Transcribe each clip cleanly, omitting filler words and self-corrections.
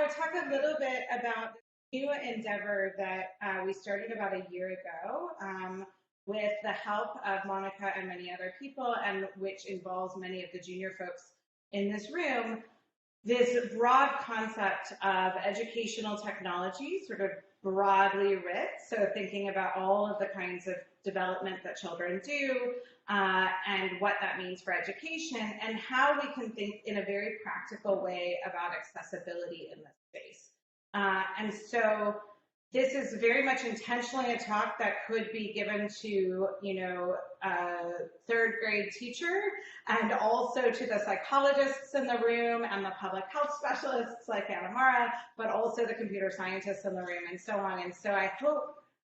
to talk a little bit about the new endeavor that we started about a year ago with the help of Monica and many other people, and which involves many of the junior folks in this room. This broad concept of educational technology, sort of broadly writ, so thinking about all of the kinds of development that children do and what that means for education, and how we can think in a very practical way about accessibility in this space. And so this is very much intentionally a talk that could be given to, a third grade teacher, and also to the psychologists in the room and the public health specialists like Anna Mara, but also the computer scientists in the room and so on. And so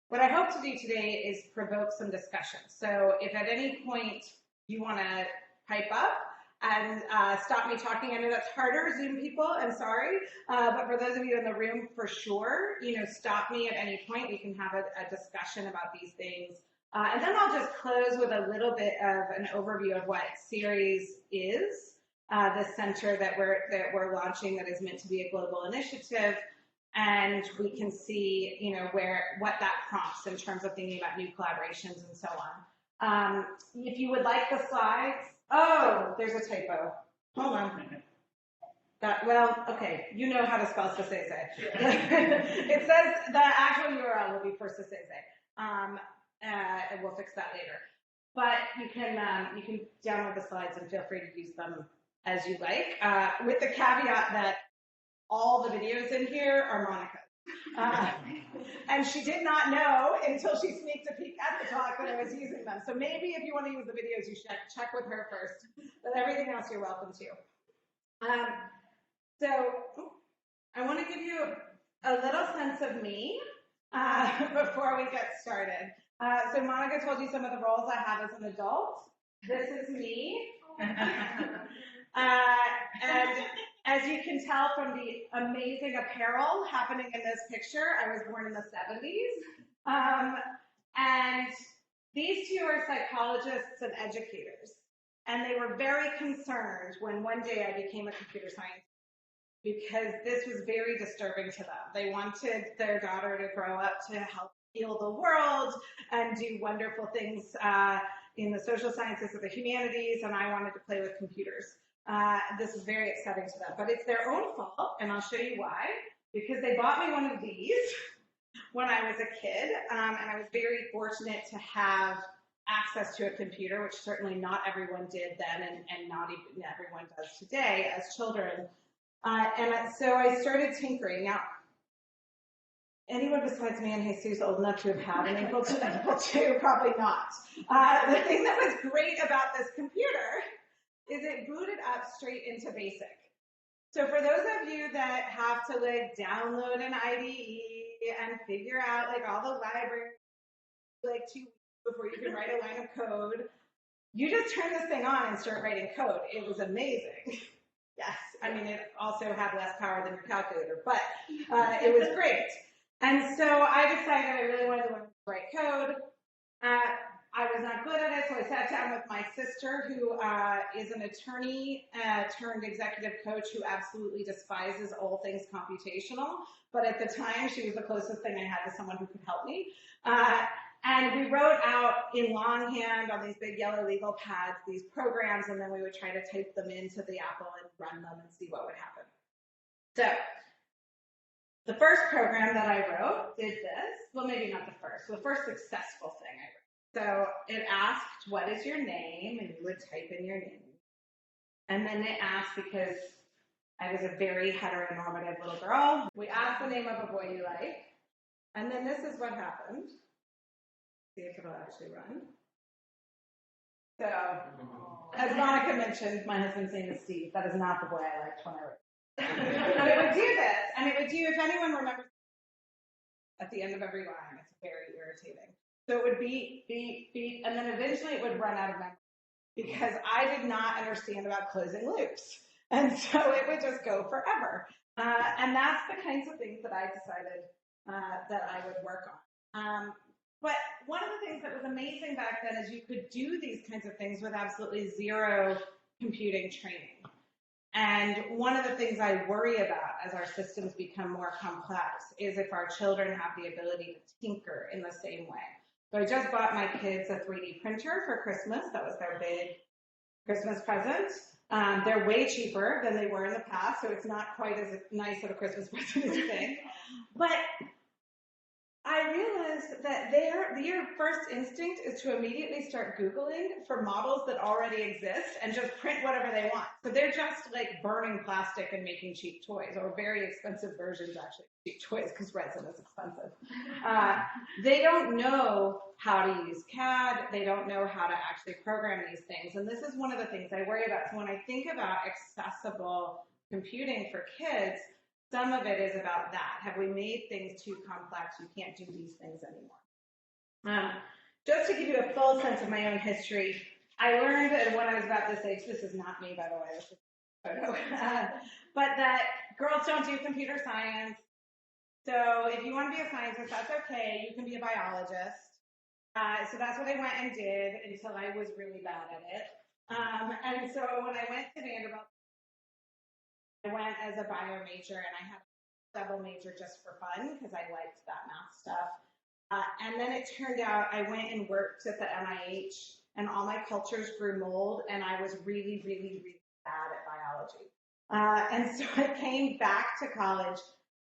what I hope to do today is provoke some discussion. So if at any point you want to pipe up and stop me talking, I know that's harder, Zoom people, I'm sorry, but for those of you in the room, for sure, stop me at any point. We can have a discussion about these things. And then I'll just close with a little bit of an overview of what CICESE is, the center that we're launching that is meant to be a global initiative. And we can see, what that prompts in terms of thinking about new collaborations and so on. If you would like the slides, oh, there's a typo. Hold on. Okay, you know how to spell CICESE. It says the actual URL will be for CICESE. And we'll fix that later. But you can download the slides and feel free to use them as you like, with the caveat that all the videos in here are Monica's. And she did not know until she sneaked a peek at the talk that I was using them. So maybe if you want to use the videos, you should check with her first. But everything else, you're welcome to. So I want to give you a little sense of me before we get started. So Monica told you some of the roles I have as an adult. This is me. And as you can tell from the amazing apparel happening in this picture, I was born in the 70s. And these two are psychologists and educators. And they were very concerned when one day I became a computer scientist, because this was very disturbing to them. They wanted their daughter to grow up to help heal the world and do wonderful things in the social sciences or the humanities, and I wanted to play with computers. This is very exciting to them, but it's their own fault, and I'll show you why. Because they bought me one of these when I was a kid, and I was very fortunate to have access to a computer, which certainly not everyone did then, and not even everyone does today as children. And so I started tinkering. Now, anyone besides me and Jesus old enough to have had an Able 2? Probably not. The thing that was great about this computer is it booted up straight into BASIC. So for those of you that have to download an IDE and figure out all the libraries 2 weeks before you can write a line of code, you just turn this thing on and start writing code. It was amazing. Yes, I mean, it also had less power than your calculator, but it was great. And so I decided I really wanted to learn to write code. I was not good at it, so I sat down with my sister, who is an attorney turned executive coach who absolutely despises all things computational. But at the time, she was the closest thing I had to someone who could help me. And we wrote out in longhand on these big yellow legal pads these programs, and then we would try to type them into the Apple and run them and see what would happen. So the first program that I wrote did this. Well, maybe not the first successful thing I wrote. So it asked, what is your name? And you would type in your name. And then it asked, because I was a very heteronormative little girl, we asked the name of a boy you like. And then this is what happened. See if it'll actually run. So, as Monica mentioned, my husband's name is Steve. That is not the boy I liked when I wrote it. But it would do this, and it would do, if anyone remembers, at the end of every line, it's very irritating. So it would beep, beep, beep, and then eventually it would run out of memory, because I did not understand about closing loops. And so it would just go forever. And that's the kinds of things that I decided that I would work on. But one of the things that was amazing back then is you could do these kinds of things with absolutely zero computing training. And one of the things I worry about as our systems become more complex is if our children have the ability to tinker in the same way. So I just bought my kids a 3D printer for Christmas. That was their big Christmas present. They're way cheaper than they were in the past, so it's not quite as nice of a Christmas present as you think. But I realized that your first instinct is to immediately start Googling for models that already exist and just print whatever they want. So they're just like burning plastic and making cheap toys, or very expensive versions actually, cheap toys, because resin is expensive. They don't know how to use CAD. They don't know how to actually program these things. And this is one of the things I worry about. So when I think about accessible computing for kids, some of it is about that. Have we made things too complex? You can't do these things anymore. Just to give you a full sense of my own history, I learned when I was about this age, this is not me, by the way, this is a photo, but that girls don't do computer science. So if you want to be a scientist, that's okay. You can be a biologist. So that's what I went and did until I was really bad at it. And so when I went to Vanderbilt, I went as a bio major, and I had a double major just for fun because I liked that math stuff. And then it turned out I went and worked at the NIH, and all my cultures grew mold, and I was really, really, really bad at biology. And so I came back to college,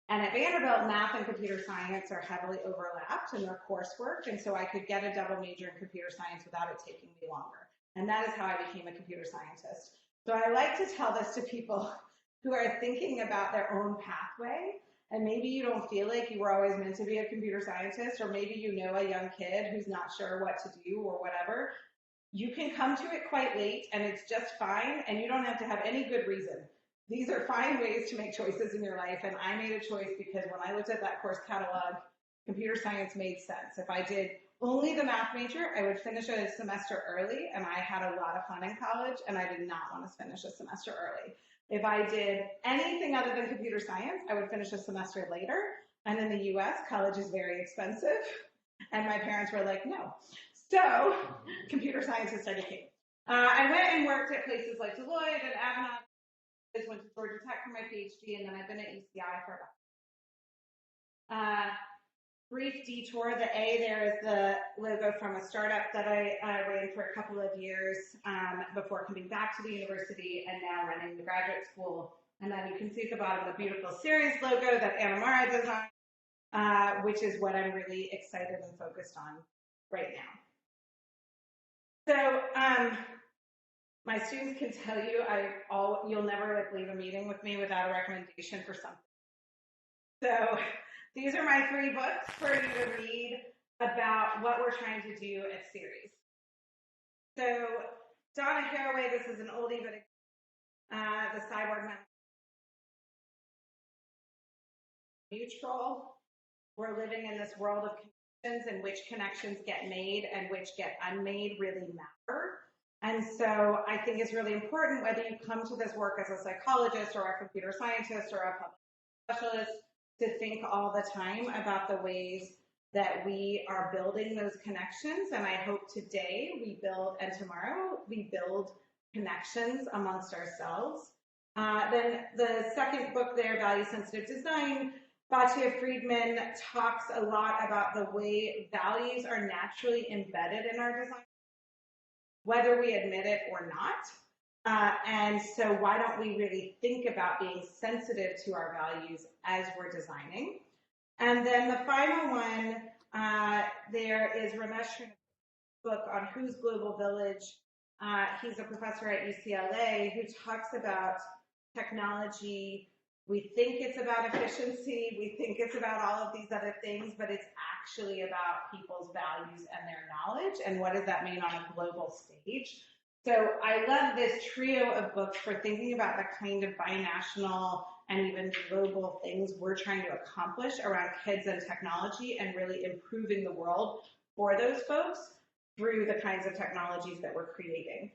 and at Vanderbilt, math and computer science are heavily overlapped in their coursework, and so I could get a double major in computer science without it taking me longer. And that is how I became a computer scientist. So I like to tell this to people who are thinking about their own pathway, and maybe you don't feel like you were always meant to be a computer scientist, or maybe you know a young kid who's not sure what to do or whatever. You can come to it quite late, and it's just fine, and you don't have to have any good reason. These are fine ways to make choices in your life, and I made a choice because when I looked at that course catalog, computer science made sense. If I did only the math major, I would finish a semester early, and I had a lot of fun in college, and I did not want to finish a semester early. If I did anything other than computer science, I would finish a semester later. And in the US, college is very expensive. And my parents were like, no. So computer science is started king. I went and worked at places like Deloitte and Avanade. I went to Georgia Tech for my PhD, and then I've been at ECI for about brief detour. The A there is the logo from a startup that I ran for a couple of years before coming back to the university and now running the graduate school. And then you can see at the bottom the beautiful series logo that Anna Mara designed, which is what I'm really excited and focused on right now. So my students can tell you you'll never leave a meeting with me without a recommendation for something. So these are my 3 books for you to read about what we're trying to do at CICESE. So Donna Haraway, this is an oldie, but the cyborg man. Neutral. We're living in this world of connections, and which connections get made and which get unmade really matter. And so I think it's really important, whether you come to this work as a psychologist or a computer scientist or a public specialist, to think all the time about the ways that we are building those connections. And I hope today we build, and tomorrow we build connections amongst ourselves. Then the second book there, Value Sensitive Design, Batya Friedman talks a lot about the way values are naturally embedded in our design, whether we admit it or not. And so why don't we really think about being sensitive to our values as we're designing? And then the final one, there is Ramesh's book on Who's Global Village. He's a professor at UCLA who talks about technology. We think it's about efficiency. We think it's about all of these other things, but it's actually about people's values and their knowledge, and what does that mean on a global stage. So I love this trio of books for thinking about the kind of binational and even global things we're trying to accomplish around kids and technology, and really improving the world for those folks through the kinds of technologies that we're creating.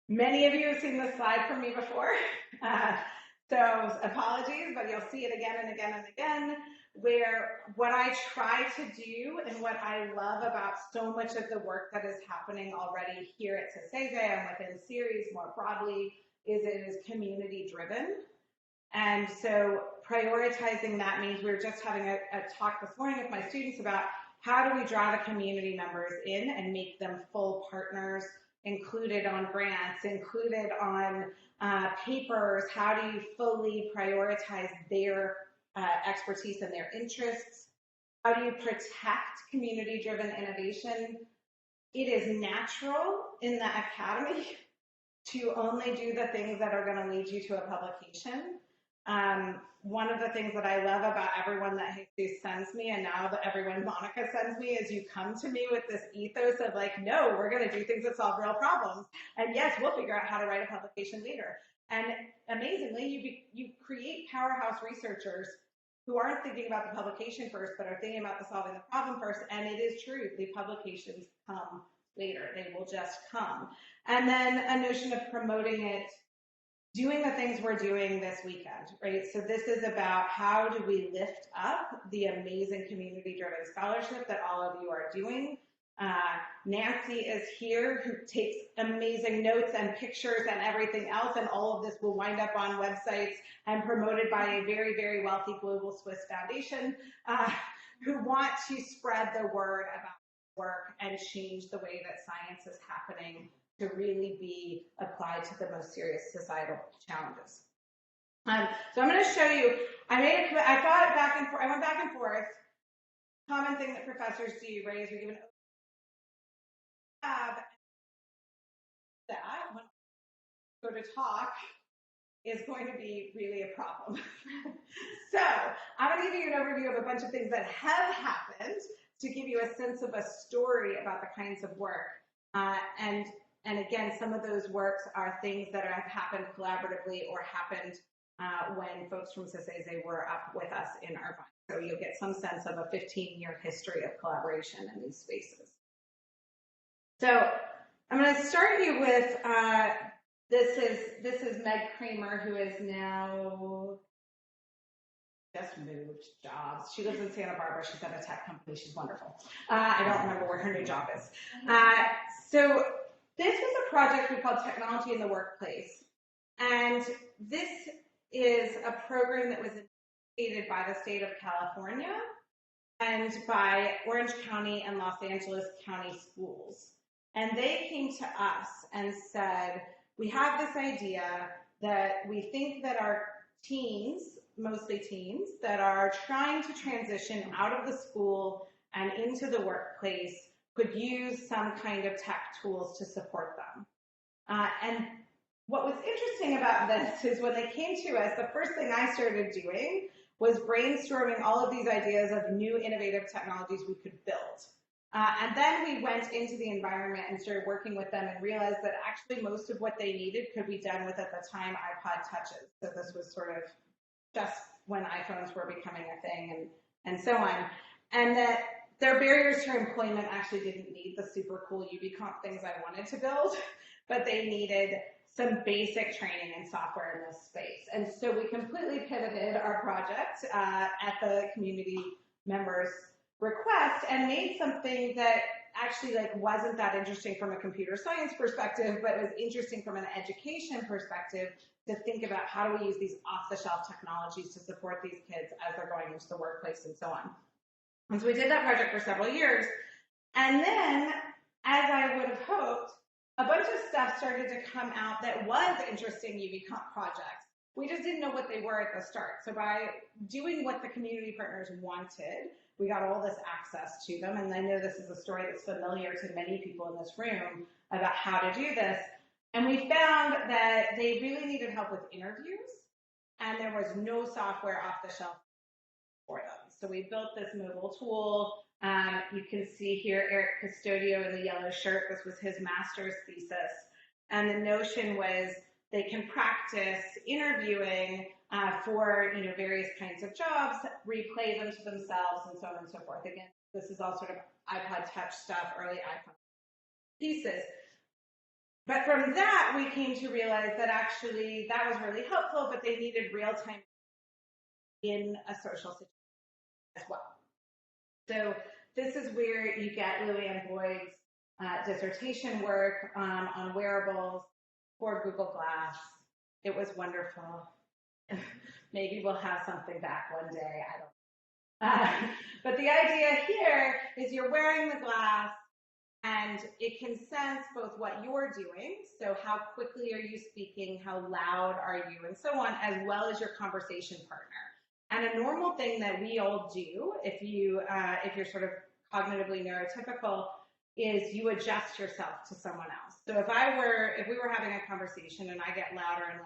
Many of you have seen this slide from me before, so apologies, but you'll see it again and again and again, where what I try to do and what I love about so much of the work that is happening already here at CICESE and within CIRES more broadly is it is community driven. And so prioritizing that means we were just having a talk this morning with my students about how do we draw the community members in and make them full partners, included on grants, included on papers. How do you fully prioritize their expertise and their interests? How do you protect community-driven innovation? It is natural in the academy to only do the things that are going to lead you to a publication. One of the things that I love about everyone that Jesus sends me, and now that everyone Monica sends me, is you come to me with this ethos of like, no, we're going to do things that solve real problems. And yes, we'll figure out how to write a publication later. And amazingly, you create powerhouse researchers who aren't thinking about the publication first, but are thinking about the solving the problem first. And it is true, the publications come later. They will just come. And then a notion of promoting it, doing the things we're doing this weekend, right? So this is about how do we lift up the amazing community-driven scholarship that all of you are doing. Nancy is here, who takes amazing notes and pictures and everything else, and all of this will wind up on websites and promoted by a very, very wealthy global Swiss foundation who want to spread the word about work and change the way that science is happening to really be applied to the most serious societal challenges. So I'm going to show you, I went back and forth. Common thing that professors do, right, is we give an tab that when I go to talk is going to be really a problem. So I'm going to give you an overview of a bunch of things that have happened to give you a sense of a story about the kinds of work. And again, some of those works are things that have happened collaboratively or happened when folks from CICESE were up with us in Irvine. So you'll get some sense of a 15-year history of collaboration in these spaces. So I'm going to start you with, this is Meg Kramer, who is now just moved jobs. She lives in Santa Barbara. She's at a tech company. She's wonderful. I don't remember where her new job is. So this was a project we called Technology in the Workplace. And this is a program that was initiated by the state of California and by Orange County and Los Angeles County schools. And they came to us and said, we have this idea that we think that our teens, mostly teens, that are trying to transition out of the school and into the workplace could use some kind of tech tools to support them. And what was interesting about this is when they came to us, the first thing I started doing was brainstorming all of these ideas of new innovative technologies we could build. And then we went into the environment and started working with them and realized that actually most of what they needed could be done with, at the time, iPod touches. So this was sort of just when iPhones were becoming a thing and so on. And that their barriers to employment actually didn't need the super cool UbiComp things I wanted to build, but they needed some basic training in software in this space. And so we completely pivoted our project at the community members' request and made something that actually wasn't that interesting from a computer science perspective, but was interesting from an education perspective to think about how do we use these off-the-shelf technologies to support these kids as they're going into the workplace and so on. And so we did that project for several years. And then, as I would have hoped, a bunch of stuff started to come out that was interesting UbiComp projects. We just didn't know what they were at the start. So by doing what the community partners wanted, we got all this access to them. And I know this is a story that's familiar to many people in this room about how to do this. And we found that they really needed help with interviews, and there was no software off the shelf for them. So we built this mobile tool. You can see here Eric Custodio in the yellow shirt. This was his master's thesis. And the notion was they can practice interviewing for various kinds of jobs, replay them to themselves, and so on and so forth. Again, this is all sort of iPod Touch stuff, early iPhone pieces. But from that, we came to realize that actually that was really helpful, but they needed real-time in a social situation as well. So this is where you get Lillian Boyd's dissertation work on wearables for Google Glass. It was wonderful. Maybe we'll have something back one day. I don't know. But the idea here is you're wearing the glass, and it can sense both what you're doing, so how quickly are you speaking, how loud are you, and so on, as well as your conversation partner. And a normal thing that we all do, if you're sort of cognitively neurotypical, is you adjust yourself to someone else. So if we were having a conversation and I get louder and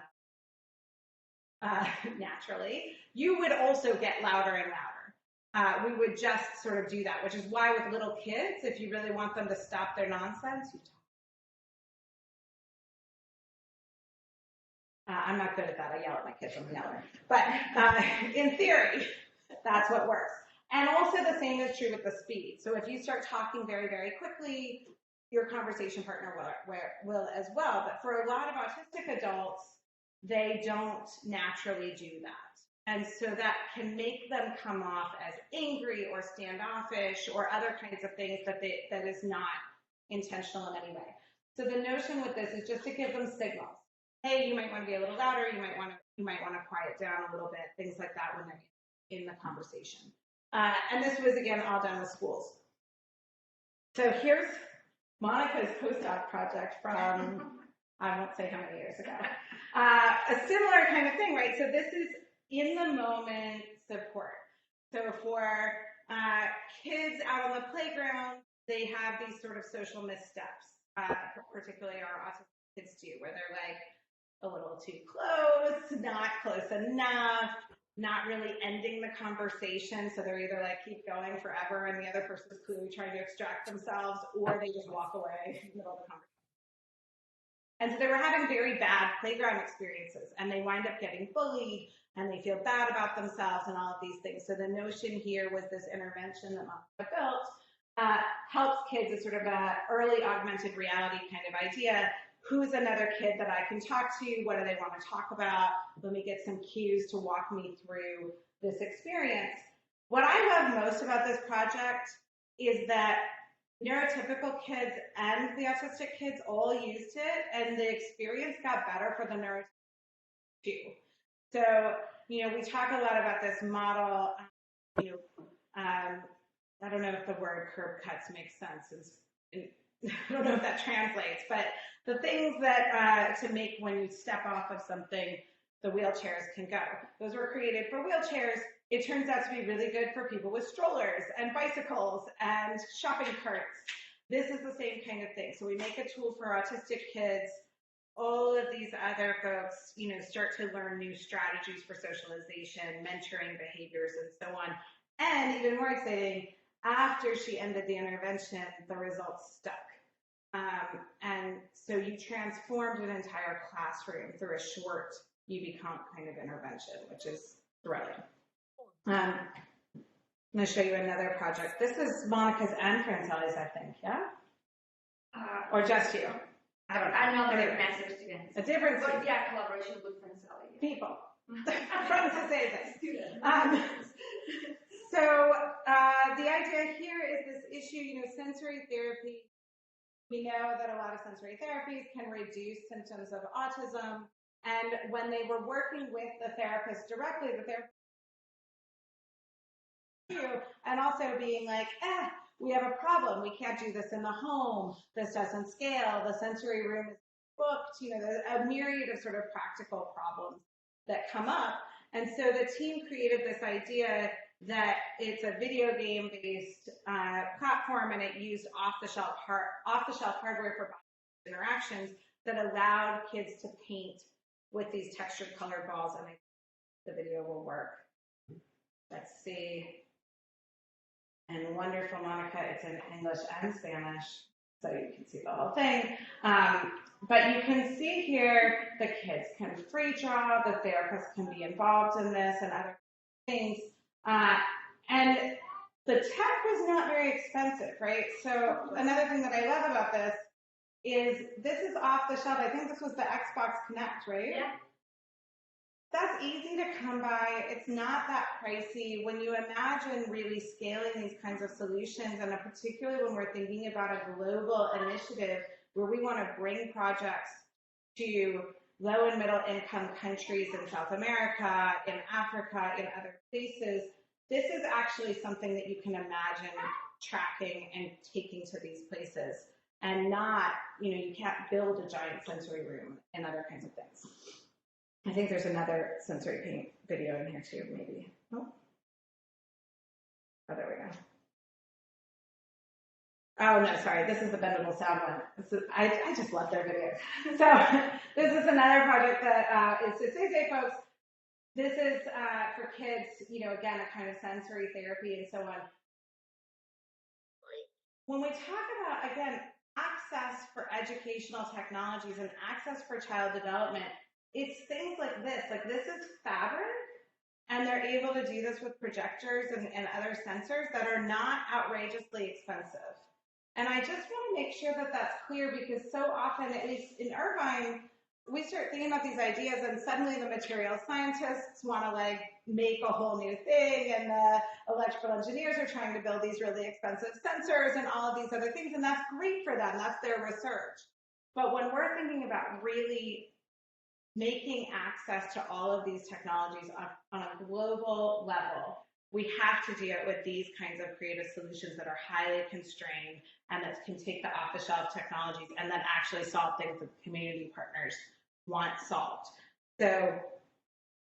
louder, naturally, you would also get louder and louder. We would just sort of do that, which is why with little kids, if you really want them to stop their nonsense, you talk. I'm not good at that. I yell at my kids, I'm a yeller. But in theory, that's what works. And also the same is true with the speed. So if you start talking very, very quickly, your conversation partner will as well. But for a lot of autistic adults, they don't naturally do that. And so that can make them come off as angry or standoffish or other kinds of things that is not intentional in any way. So the notion with this is just to give them signals. Hey, you might want to be a little louder. You might want to quiet down a little bit. Things like that when they're in the conversation. And this was, again, all done with schools. So here's Monica's postdoc project from, I won't say how many years ago. A similar kind of thing, right? So this is in the moment support. So for kids out on the playground, they have these sort of social missteps, particularly our autistic kids do, where they're like a little too close, not close enough, not really ending the conversation. So they're either like keep going forever and the other person is clearly trying to extract themselves, or they just walk away in the middle of the conversation. And so they were having very bad playground experiences, and they wind up getting bullied, and they feel bad about themselves and all of these things. So the notion here was this intervention that Monica built helps kids as sort of an early augmented reality kind of idea. Who's another kid that I can talk to? What do they want to talk about? Let me get some cues to walk me through this experience. What I love most about this project is that neurotypical kids and the autistic kids all used it, and the experience got better for the neurotypical too. So, we talk a lot about this model, I don't know if the word curb cuts makes sense. I don't know if that translates, but the things that to make when you step off of something, the wheelchairs can go. Those were created for wheelchairs. It turns out to be really good for people with strollers and bicycles and shopping carts. This is the same kind of thing. So we make a tool for autistic kids. All of these other folks, start to learn new strategies for socialization, mentoring behaviors, and so on. And even more exciting, after she ended the intervention, the results stuck. And so you transformed an entire classroom through a short you become kind of intervention, which is thrilling. I'm going to show you another project. This is Monica's and Francelli's, I think, yeah? Or just you? I don't know. I'm not a master's student. A different student. But yeah, collaboration with Francelli. People. From CICESE. So the idea here is this issue, sensory therapy. We know that a lot of sensory therapies can reduce symptoms of autism. And when they were working with the therapist directly, the therapist and also being like, we have a problem. We can't do this in the home. This doesn't scale. The sensory room is booked. There's a myriad of sort of practical problems that come up. And so the team created this idea that it's a video game-based platform, and it used off-the-shelf hardware for interactions that allowed kids to paint with these textured colored balls, and I think the video will work. Let's see. And wonderful, Monica, it's in English and Spanish, so you can see the whole thing. But you can see here the kids can free draw, the therapist can be involved in this and other things. And the tech was not very expensive, right? So another thing that I love about this is off the shelf. I think this was the Xbox Connect, right? Yeah. That's easy to come by. It's not that pricey. When you imagine really scaling these kinds of solutions, and particularly when we're thinking about a global initiative where we want to bring projects to low and middle income countries in South America, in Africa, in other places, this is actually something that you can imagine tracking and taking to these places, and not, you can't build a giant sensory room and other kinds of things. I think there's another sensory paint video in here too, maybe. Oh, there we go. Oh, no, sorry. This is the bendable sound one. I just love their videos. So this is another project that is CICESE folks. This is for kids, again, a kind of sensory therapy and so on. When we talk about, again, access for educational technologies and access for child development, it's things like this. Like, this is fabric, and they're able to do this with projectors and other sensors that are not outrageously expensive. And I just want to make sure that that's clear, because so often, at least in Irvine, we start thinking about these ideas and suddenly the material scientists want to make a whole new thing, and the electrical engineers are trying to build these really expensive sensors and all of these other things, and that's great for them, that's their research. But when we're thinking about really making access to all of these technologies on a global level, we have to deal with these kinds of creative solutions that are highly constrained and that can take the off-the-shelf technologies and then actually solve things that community partners want solved. So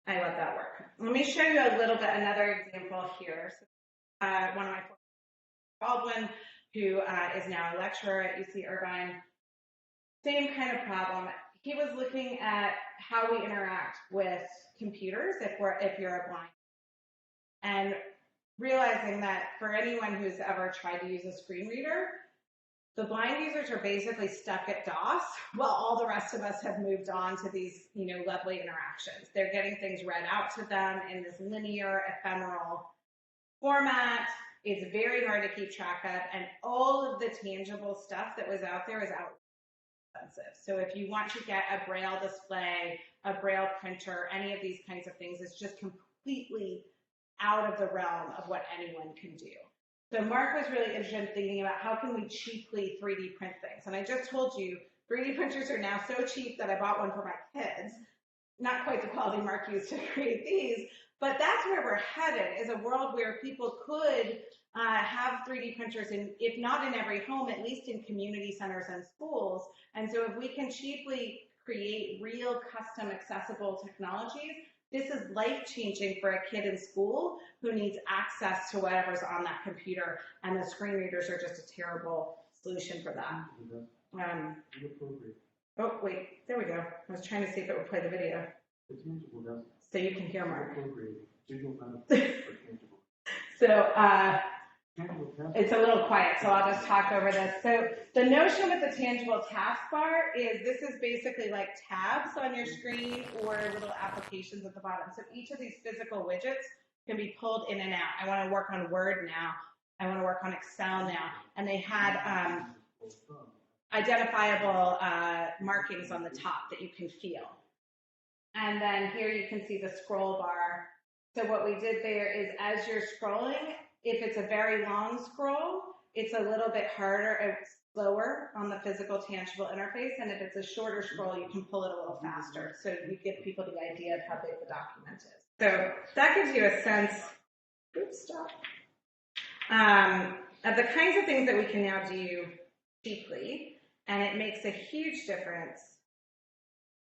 I love that work. Let me show you a little bit, another example here. So, one of my friends, Baldwin, who is now a lecturer at UC Irvine, same kind of problem. He was looking at how we interact with computers if you're a blind, and realizing that for anyone who's ever tried to use a screen reader, the blind users are basically stuck at DOS while all the rest of us have moved on to these, lovely interactions. They're getting things read out to them in this linear, ephemeral format. It's very hard to keep track of, and all of the tangible stuff that was out there is expensive. So if you want to get a Braille display, a Braille printer, any of these kinds of things, it's just completely out of the realm of what anyone can do. So Mark was really interested in thinking about how can we cheaply 3D print things. And I just told you, 3D printers are now so cheap that I bought one for my kids. Not quite the quality Mark used to create these, but that's where we're headed, is a world where people could have 3D printers, if not in every home, at least in community centers and schools. And so if we can cheaply create real custom accessible technologies, this is life-changing for a kid in school who needs access to whatever's on that computer, and the screen readers are just a terrible solution for that. Oh, wait, there we go. I was trying to see if it would play the video. So you can hear Mark. So it's a little quiet, so I'll just talk over this. So the notion with the tangible taskbar is this is basically like tabs on your screen or little applications at the bottom. So each of these physical widgets can be pulled in and out. I want to work on Word now. I want to work on Excel now. And they had identifiable markings on the top that you can feel. And then here you can see the scroll bar. So what we did there is, as you're scrolling, if it's a very long scroll, it's a little bit harder and slower on the physical tangible interface. And if it's a shorter scroll, you can pull it a little faster. So you give people the idea of how big the document is. So that gives you a sense, of the kinds of things that we can now do cheaply. And it makes a huge difference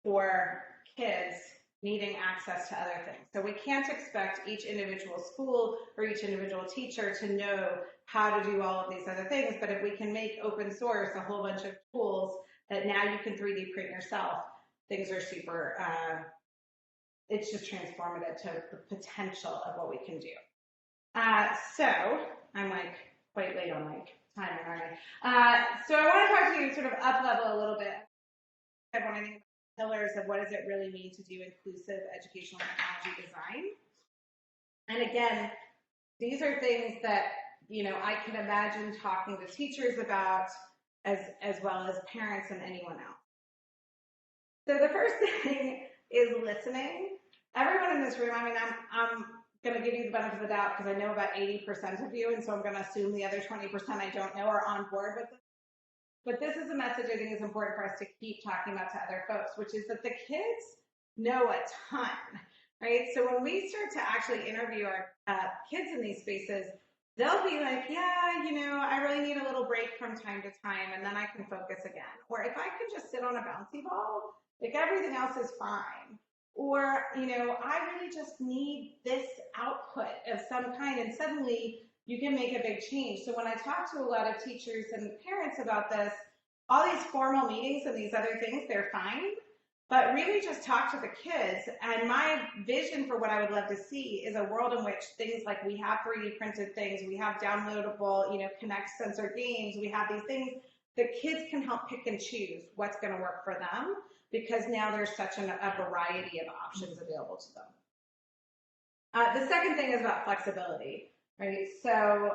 for kids needing access to other things. So we can't expect each individual school or each individual teacher to know how to do all of these other things, but if we can make open source a whole bunch of tools that now you can 3D print yourself, things are super, it's just transformative to the potential of what we can do. So I'm quite late on my timer, aren't I? So I want to talk to you sort of up level a little bit. I want to think about pillars of what does it really mean to do inclusive educational technology design. And again, these are things that, I can imagine talking to teachers about as well as parents and anyone else. So the first thing is listening. Everyone in this room, I'm going to give you the benefit of the doubt because I know about 80% of you, and so I'm going to assume the other 20% I don't know are on board with this. But this is a message I think is important for us to keep talking about to other folks, which is that the kids know a ton, right? So when we start to actually interview our kids in these spaces, they'll be like, yeah, you know, I really need a little break from time to time, and then I can focus again. Or if I can just sit on a bouncy ball, like everything else is fine. Or, you know, I really just need this output of some kind, and suddenly you can make a big change. So when I talk to a lot of teachers and parents about this, all these formal meetings and these other things, they're fine, but really just talk to the kids. And my vision for what I would love to see is a world in which things like we have 3D printed things, we have downloadable, you know, Connect sensor games, we have these things that kids can help pick and choose what's going to work for them, because now there's such a variety of options available to them. The second thing is about flexibility, right? So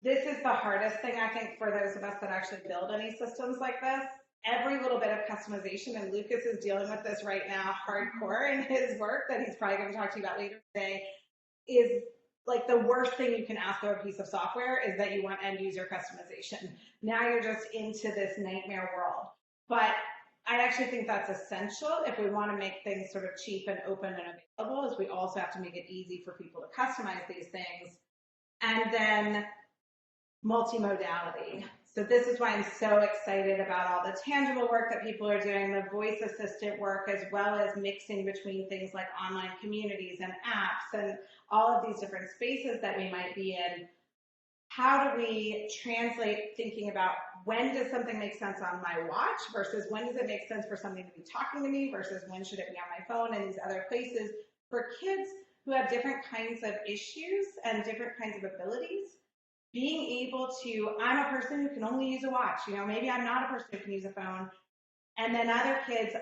this is the hardest thing, I think, for those of us that actually build any systems like this. Every little bit of customization, and Lucas is dealing with this right now hardcore in his work that he's probably going to talk to you about later today, is like the worst thing you can ask of a piece of software is that you want end user customization. Now you're just into this nightmare world. But I actually think that's essential if we want to make things sort of cheap and open and available, is we also have to make it easy for people to customize these things. And then multimodality. So this is why I'm so excited about all the tangible work that people are doing, the voice assistant work, as well as mixing between things like online communities and apps and all of these different spaces that we might be in. How do we translate thinking about when does something make sense on my watch versus when does it make sense for something to be talking to me versus when should it be on my phone and these other places for kids who have different kinds of issues and different kinds of abilities. Being able to, I'm a person who can only use a watch, you know, maybe I'm not a person who can use a phone, and then other kids,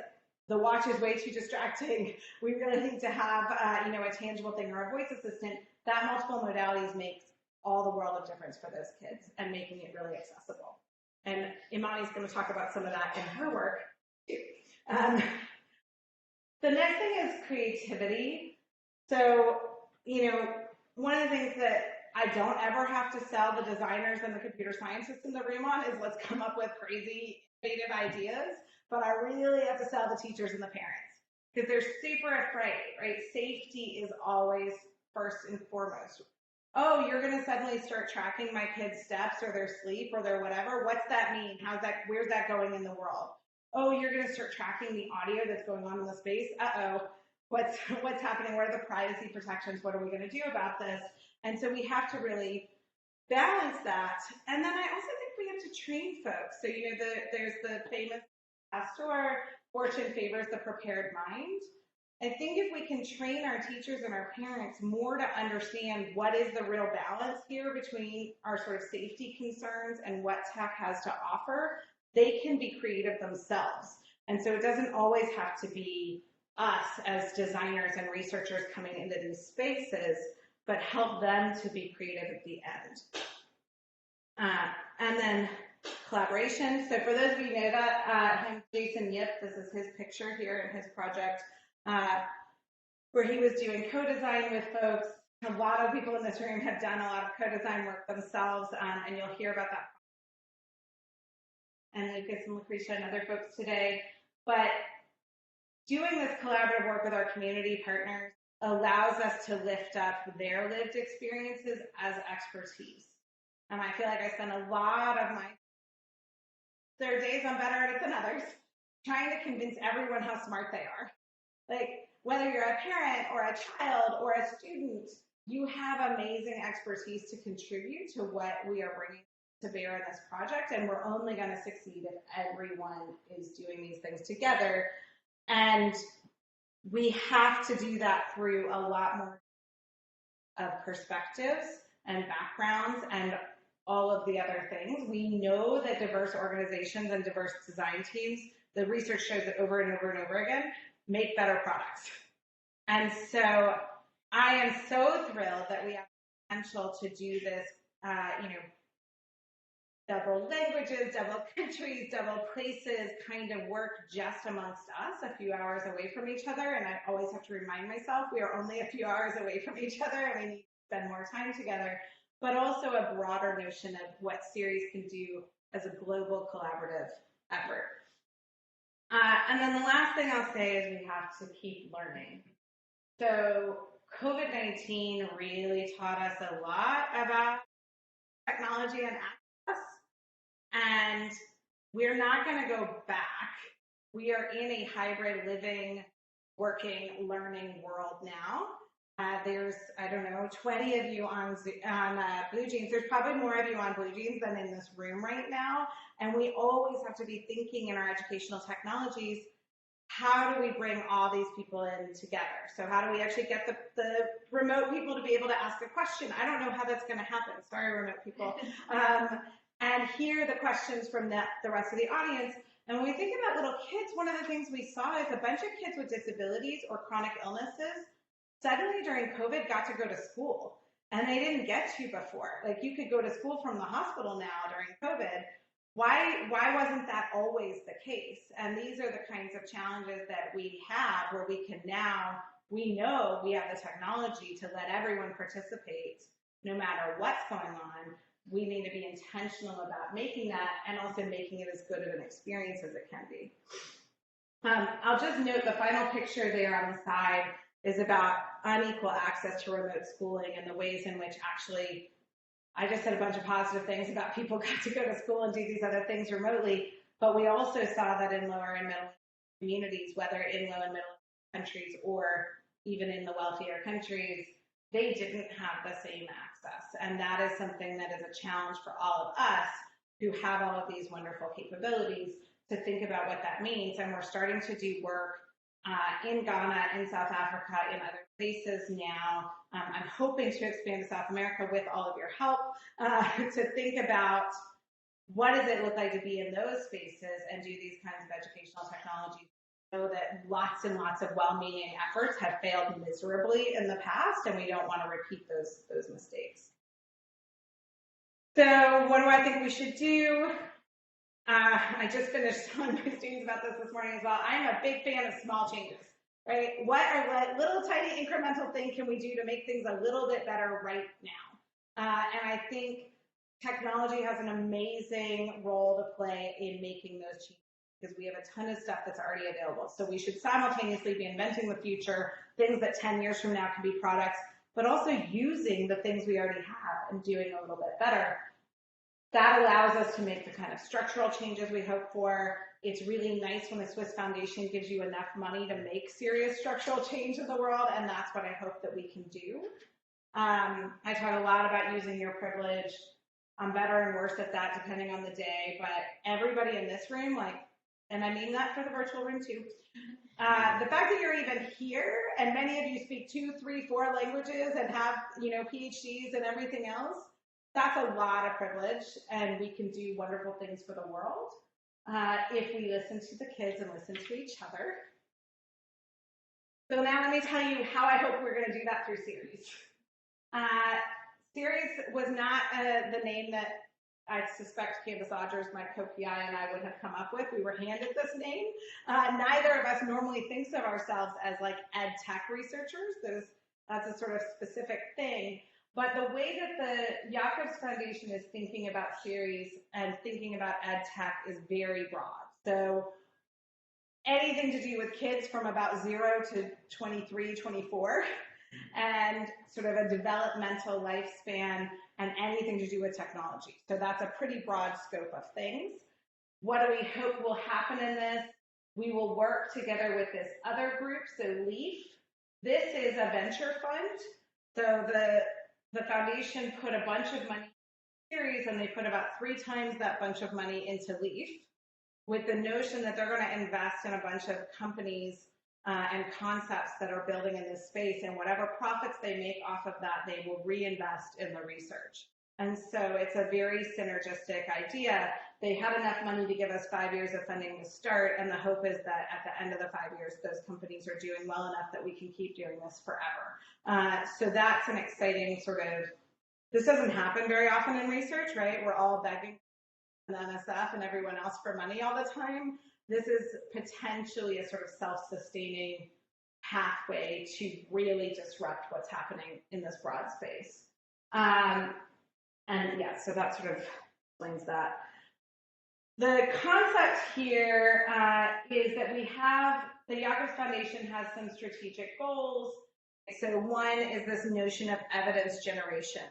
the watch is way too distracting. We really need to have, you know, a tangible thing or a voice assistant. That multiple modalities makes all the world of difference for those kids and making it really accessible. And Imani's going to talk about some of that in her work too. The next thing is creativity. So, you know, one of the things that I don't ever have to sell the designers and the computer scientists in the room on is let's come up with crazy, innovative ideas, but I really have to sell the teachers and the parents because they're super afraid, right? Safety is always first and foremost. Oh, you're going to suddenly start tracking my kids' steps or their sleep or their whatever. What's that mean? How's that? Where's that going in the world? Oh, you're going to start tracking the audio that's going on in the space. Uh-oh, what's happening? What are the privacy protections? What are we going to do about this? And so we have to really balance that. And then I also think we have to train folks. So, you know, there's the famous pastor, fortune favors the prepared mind. I think if we can train our teachers and our parents more to understand what is the real balance here between our sort of safety concerns and what tech has to offer, they can be creative themselves. And so it doesn't always have to be us as designers and researchers coming into these spaces, but help them to be creative at the end. And then collaboration. So for those of you who know that, Jason Yip, this is his picture here in his project, where he was doing co-design with folks. A lot of people in this room have done a lot of co-design work themselves, and you'll hear about that. And Lucas and Lucretia and other folks today. But doing this collaborative work with our community partners allows us to lift up their lived experiences as expertise. And I feel like I spend a lot of my, there are days I'm better at it than others, trying to convince everyone how smart they are. Like, whether you're a parent or a child or a student, you have amazing expertise to contribute to what we are bringing to bear in this project, and we're only going to succeed if everyone is doing these things together. And we have to do that through a lot more of perspectives and backgrounds and all of the other things. We know that diverse organizations and diverse design teams, the research shows that over and over and over again, make better products. And so I am so thrilled that we have the potential to do this, you know, double languages, double countries, double places kind of work just amongst us, a few hours away from each other. And I always have to remind myself we are only a few hours away from each other and we need to spend more time together, but also a broader notion of what CICESE can do as a global collaborative effort. And then the last thing I'll say is we have to keep learning. So COVID-19 really taught us a lot about technology and access, and we're not going to go back. We are in a hybrid living, working, learning world now. There's, I don't know, 20 of you on Blue Jeans. There's probably more of you on Blue Jeans than in this room right now. And we always have to be thinking in our educational technologies, how do we bring all these people in together? So how do we actually get the remote people to be able to ask a question? I don't know how that's going to happen. Sorry, remote people. And hear the questions from the rest of the audience. And when we think about little kids, one of the things we saw is a bunch of kids with disabilities or chronic illnesses suddenly during COVID got to go to school, and they didn't get to before. Like, you could go to school from the hospital now during COVID. Why wasn't that always the case? And these are the kinds of challenges that we have, where we can now, we know we have the technology to let everyone participate no matter what's going on. We need to be intentional about making that and also making it as good of an experience as it can be. I'll just note the final picture there on the side is about unequal access to remote schooling and the ways in which actually, I just said a bunch of positive things about people got to go to school and do these other things remotely, but we also saw that in lower and middle communities, whether in low and middle countries or even in the wealthier countries, they didn't have the same access. And that is something that is a challenge for all of us who have all of these wonderful capabilities to think about what that means. And we're starting to do work in Ghana, in South Africa, in other places now. I'm hoping to expand to South America with all of your help to think about what does it look like to be in those spaces and do these kinds of educational technologies. Know that lots and lots of well-meaning efforts have failed miserably in the past, and we don't want to repeat those mistakes. So what do I think we should do? I just finished telling my students about this morning as well. I'm a big fan of small changes, right? What little tiny incremental thing can we do to make things a little bit better right now? And I think technology has an amazing role to play in making those changes, because we have a ton of stuff that's already available. So we should simultaneously be inventing the future, things that 10 years from now can be products, but also using the things we already have and doing a little bit better. That allows us to make the kind of structural changes we hope for. It's really nice when the Swiss Foundation gives you enough money to make serious structural change in the world, and that's what I hope that we can do. I talk a lot about using your privilege. I'm better and worse at that depending on the day, but everybody in this room, and I mean that for the virtual room too. The fact that you're even here, and many of you speak 2, 3, 4 languages and have, PhDs and everything else, that's a lot of privilege, and we can do wonderful things for the world if we listen to the kids and listen to each other. So now let me tell you how I hope we're going to do that through CICESE. CICESE was not the name that I suspect Candace Odgers, my co-PI, and I would have come up with. We were handed this name. Neither of us normally thinks of ourselves as EdTech researchers. That's a sort of specific thing. But the way that the Jacobs Foundation is thinking about CICESE and thinking about EdTech is very broad. So anything to do with kids from about 0 to 23, 24, and sort of a developmental lifespan, and anything to do with technology. So that's a pretty broad scope of things. What do we hope will happen in this? We will work together with this other group, so LEAF. This is a venture fund. So the foundation put a bunch of money in series, and they put about 3 times that bunch of money into LEAF, with the notion that they're going to invest in a bunch of companies and concepts that are building in this space, and whatever profits they make off of that, they will reinvest in the research. And so it's a very synergistic idea. They had enough money to give us 5 years of funding to start, and the hope is that at the end of the 5 years, those companies are doing well enough that we can keep doing this forever. So that's an exciting sort of, this doesn't happen very often in research, right? We're all begging the NSF and everyone else for money all the time. This is potentially a sort of self-sustaining pathway to really disrupt what's happening in this broad space. And yeah, so that sort of explains that. The concept here is that we have, the Jacobs Foundation has some strategic goals. So one is this notion of evidence generation.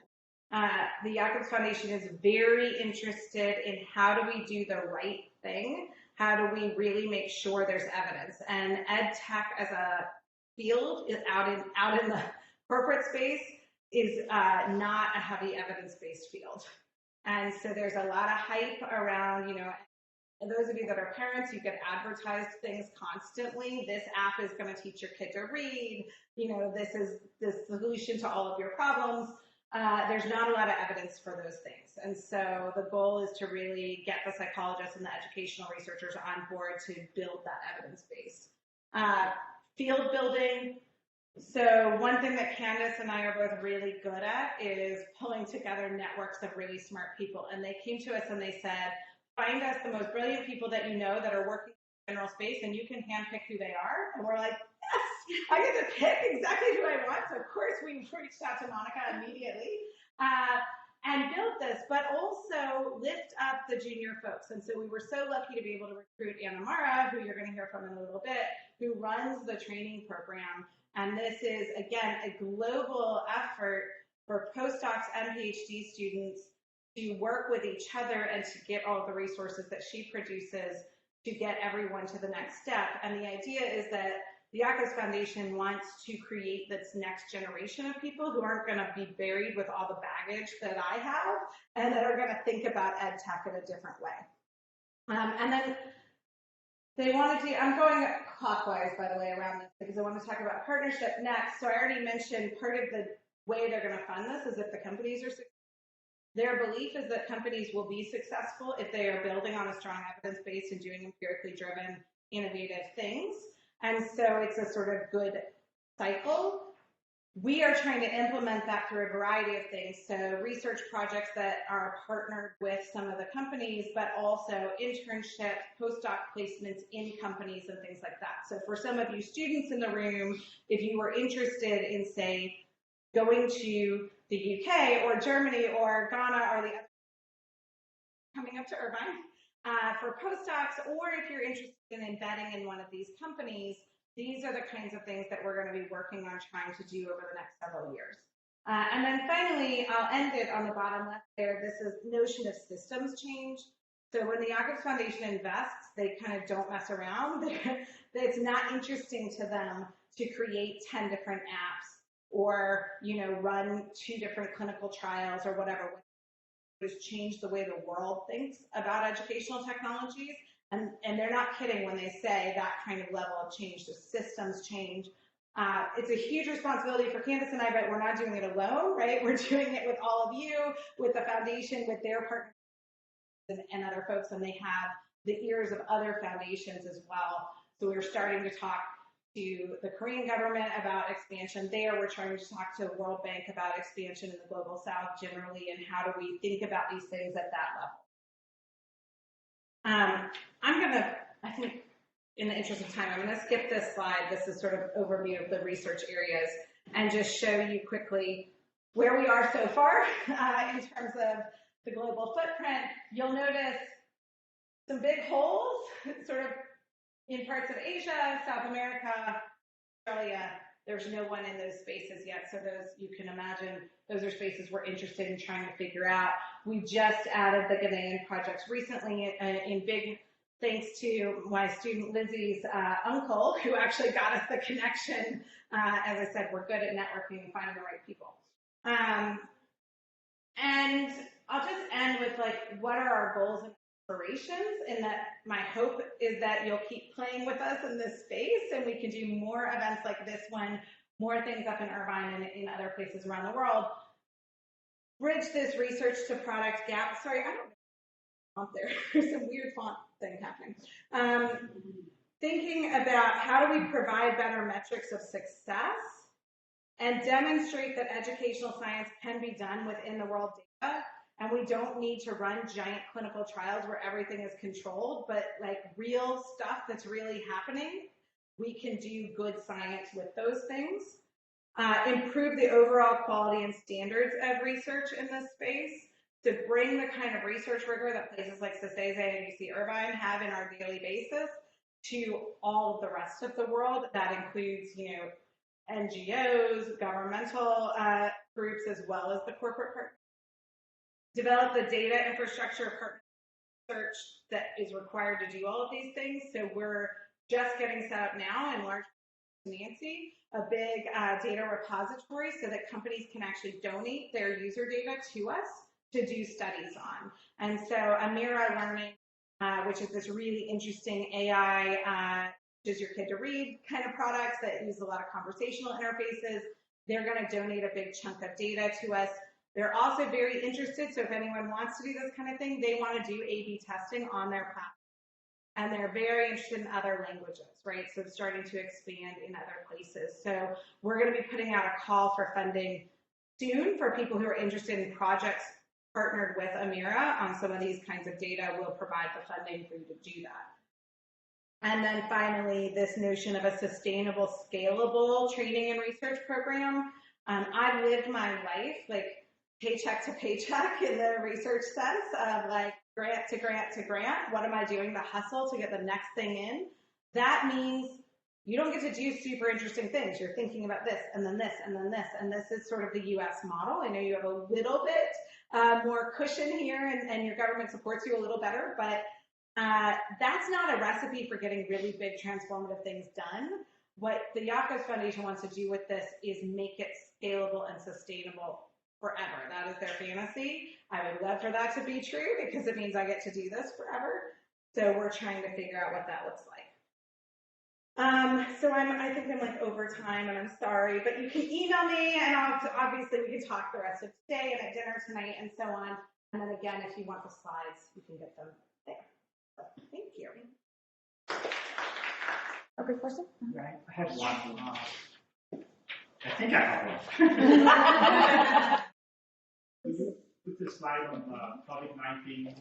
The Jacobs Foundation is very interested in how do we do the right thing? How do we really make sure there's evidence? And EdTech as a field is out in the corporate space is not a heavy evidence-based field. And so there's a lot of hype around, you know, and those of you that are parents, you get advertised things constantly. This app is going to teach your kid to read. You know, this is the solution to all of your problems. There's not a lot of evidence for those things. And so the goal is to really get the psychologists and the educational researchers on board to build that evidence base. Field building. So one thing that Candace and I are both really good at is pulling together networks of really smart people. And they came to us and they said, find us the most brilliant people that you know that are working in general space, and you can handpick who they are. And we're like, yes, I get to pick exactly who I want. So of course we reached out to Monica immediately and built this, but also lift up the junior folks. And so we were so lucky to be able to recruit Anna Mara, who you're going to hear from in a little bit, who runs the training program. And this is, again, a global effort for postdocs and PhD students to work with each other and to get all the resources that she produces to get everyone to the next step. And the idea is that the Access Foundation wants to create this next generation of people who aren't going to be buried with all the baggage that I have and that are going to think about EdTech in a different way. And then they want to do, I'm going clockwise, by the way, around this because I want to talk about partnership next. So I already mentioned part of the way they're going to fund this is if the companies are successful. Their belief is that companies will be successful if they are building on a strong evidence base and doing empirically driven, innovative things. And so it's a sort of good cycle. We are trying to implement that through a variety of things. So research projects that are partnered with some of the companies, but also internships, postdoc placements in companies and things like that. So for some of you students in the room, if you were interested in, say, going to the UK or Germany or Ghana or the other, coming up to Irvine for postdocs, or if you're interested in embedding in one of these companies, these are the kinds of things that we're going to be working on trying to do over the next several years. And then finally, I'll end it on the bottom left there. This is notion of systems change. So when the Jacobs Foundation invests, they kind of don't mess around. It's not interesting to them to create 10 different apps or, you know, run 2 different clinical trials or whatever. Has changed the way the world thinks about educational technologies. And they're not kidding when they say that kind of level of change, the systems change. It's a huge responsibility for Candace and I, but we're not doing it alone, right? We're doing it with all of you, with the foundation, with their partners and other folks, and they have the ears of other foundations as well. So we're starting to talk to the Korean government about expansion there. We're trying to talk to the World Bank about expansion in the Global South generally, and how do we think about these things at that level. I'm going to, I think, in the interest of time, I'm going to skip this slide. This is sort of overview of the research areas and just show you quickly where we are so far in terms of the global footprint. You'll notice some big holes sort of in parts of Asia, South America, Australia. There's no one in those spaces yet, so those, you can imagine, those are spaces we're interested in trying to figure out. We just added the Ghanaian projects recently in big thanks to my student Lizzie's uncle, who actually got us the connection. As I said, we're good at networking and finding the right people. And I'll just end with, like, what are our goals and aspirations, and that my hope is that you'll keep playing with us in this space and we can do more events like this one, more things up in Irvine and in other places around the world. Bridge this research to product gap. Sorry, I don't know font there. There's some weird font thing happening. Thinking about how do we provide better metrics of success and demonstrate that educational science can be done within the world data. And we don't need to run giant clinical trials where everything is controlled, but like real stuff that's really happening. We can do good science with those things. Improve the overall quality and standards of research in this space. to bring the kind of research rigor that places like CICESE and UC Irvine have in our daily basis to all of the rest of the world. That includes, NGOs, governmental groups, as well as the corporate partners. Develop the data infrastructure partner research that is required to do all of these things. So we're just getting set up now in large Nancy, a big data repository so that companies can actually donate their user data to us to do studies on. And so Amira Learning, which is this really interesting AI, teaches your kid to read kind of products that use a lot of conversational interfaces, they're going to donate a big chunk of data to us. They're also very interested, so if anyone wants to do this kind of thing, they want to do A/B testing on their platform. And they're very interested in other languages, right? So it's starting to expand in other places. So we're going to be putting out a call for funding soon for people who are interested in projects partnered with Amira on some of these kinds of data. We'll provide the funding for you to do that. And then finally, this notion of a sustainable, scalable training and research program. I've lived my life like paycheck to paycheck in the research sense of like grant to grant to grant. What am I doing? The hustle to get the next thing in. That means you don't get to do super interesting things. You're thinking about this and then this and then this. And this is sort of the US model. I know you have a little bit more cushion here and your government supports you a little better, but that's not a recipe for getting really big transformative things done. What the Yakos Foundation wants to do with this is make it scalable and sustainable forever. That is their fantasy. I would love for that to be true because it means I get to do this forever. So we're trying to figure out what that looks like. So I think I'm like over time and I'm sorry, but you can email me and obviously we can talk the rest of today and at dinner tonight and so on. And then again, if you want the slides, you can get them there. So, thank you. Okay, question? Right, I have one. I think I have one. Put the slide on COVID-19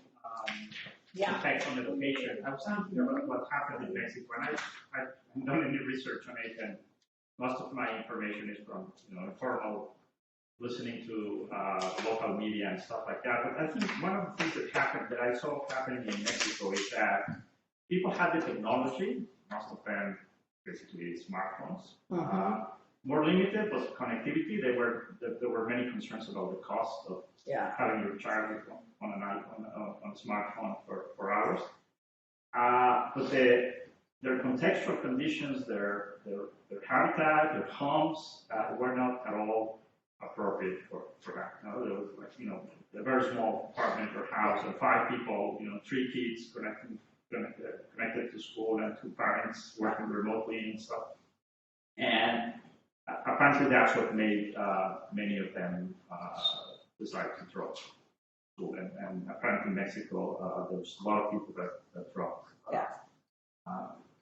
effects on education. I was thinking about what happened in Mexico, and I haven't done any research on it, and most of my information is from informal listening to local media and stuff like that. But I think one of the things that I saw happening in Mexico is that people had the technology, most of them basically smartphones. More limited was connectivity. There were many concerns about the cost of having your child on a smartphone for hours. But their contextual conditions, their habitat, their homes were not at all appropriate for that. There was a very small apartment or house and 5 people, 3 kids connected to school and 2 parents working remotely and stuff. And apparently that's what made many of them decide to drop school. And apparently in Mexico, there was a lot of people that dropped.